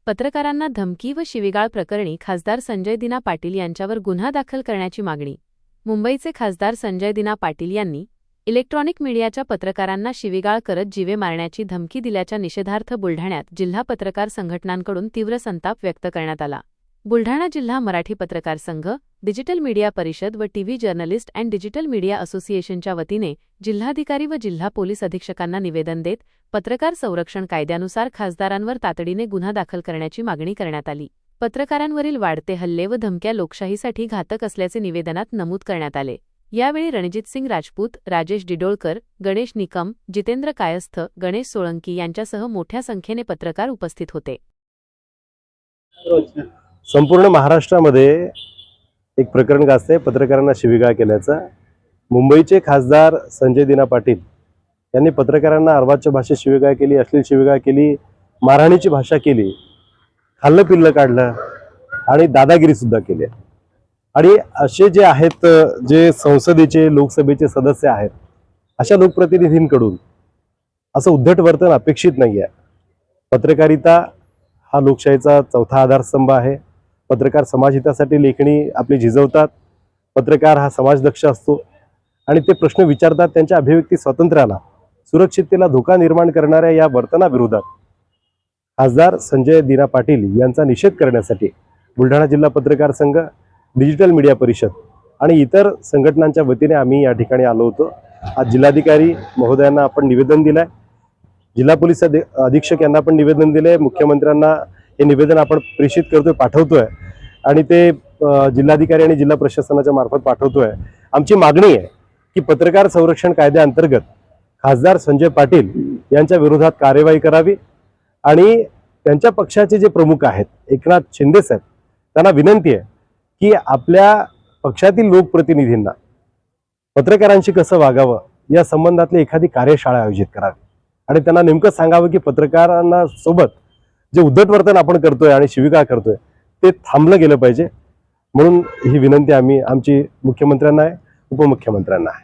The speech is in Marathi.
पत्रकारांना धमकी व शिवीगाळ प्रकरणी खासदार संजय दिना पाटील यांच्यावर गुन्हा दाखल करण्याची मागणी. मुंबईचे खासदार संजय दिना पाटील यांनी इलेक्ट्रॉनिक मीडियाच्या पत्रकारांना शिवीगाळ करत जीवे मारण्याची धमकी दिल्याच्या निषेधार्थ बुलढाण्यात जिल्हा पत्रकार संघटनांकडून तीव्र संताप व्यक्त करण्यात आला. बुलढाणा जिल्हा मराठी पत्रकार संघ, डिजिटल मीडिया परिषद व TV journalist and digital media असोसिएशनच्या वतीने जिल्हाधिकारी व जिल्हा पोलीस अधीक्षकांना निवेदन देत पत्रकार संरक्षण कायद्यानुसार खासदारांवर तातडीने गुन्हा दाखल करण्याची मागणी करण्यात आली. पत्रकारांवरील वाढते हल्ले व धमक्या लोकशाहीसाठी घातक असल्याचे निवेदनात नमूद करण्यात आले. यावेळी रणजितसिंग राजपूत, राजेश डिडोळकर, गणेश निकम, जितेंद्र कायस्थ, गणेश सोळंकी यांच्यासह मोठ्या संख्येने पत्रकार उपस्थित होते. संपूर्ण महाराष्ट्रामध्ये एक प्रकरण गाजते पत्रकारांना शिवीगाळ केल्याचं. मुंबईचे खासदार संजय दिना पाटील यांनी पत्रकारांना अर्वाच्य भाषेत शिवीगाळ केली, अश्लील शिवीगाळ केली, मारहाणीची भाषा केली, खाल्लं पिल्लं काढलं आणि दादागिरी सुद्धा केली. आणि असे जे आहेत, जे संसदेचे लोकसभेचे सदस्य आहेत, अशा लोकप्रतिनिधींकडून असं उद्धट वर्तन अपेक्षित नाही आहे. पत्रकारिता हा लोकशाहीचा चौथा आधारस्तंभ आहे. पत्रकार समाजहितासाठी लेखणी आपली झिजवतात. पत्रकार हा समाजदक्ष असतो आणि ते प्रश्न विचारतात. त्यांच्या अभिव्यक्ती स्वातंत्र्याला, सुरक्षिततेला धोका निर्माण करणाऱ्या या वर्तनाविरोधात खासदार संजय दिना पाटील यांचा निषेध करण्यासाठी बुलढाणा जिल्हा पत्रकार संघ, डिजिटल मीडिया परिषद आणि इतर संघटनांच्या वतीने आम्ही या ठिकाणी आलो होतो. आज जिल्हाधिकारी महोदयांना आपण निवेदन दिलंय, जिल्हा पोलीस अधीक्षक यांना पण निवेदन दिले, मुख्यमंत्र्यांना हे निवेदन आपण प्रेषित करतोय, पाठवतोय आणि ते जिल्हाधिकारी आणि जिल्हा प्रशासनाच्या मार्फत पाठवतोय. आमची मागणी आहे की पत्रकार संरक्षण कायद्याअंतर्गत खासदार संजय पाटील यांच्या विरोधात कार्यवाही करावी आणि त्यांच्या पक्षाचे जे प्रमुख आहेत एकनाथ शिंदे साहेब, त्यांना विनंती आहे की आपल्या पक्षातील लोकप्रतिनिधींना पत्रकारांशी कसं वागावं या संबंधातली एखादी कार्यशाळा आयोजित करावी आणि त्यांना नेमकं सांगावं की पत्रकारांना सोबत जे उद्धट वर्तन आपण करतोय आणि शिवीगाळ करतोय ते थांबलं गेलं पाहिजे. म्हणून ही विनंती आमची मुख्यमंत्र्यांना आहे, उपमुख्यमंत्र्यांना आहे.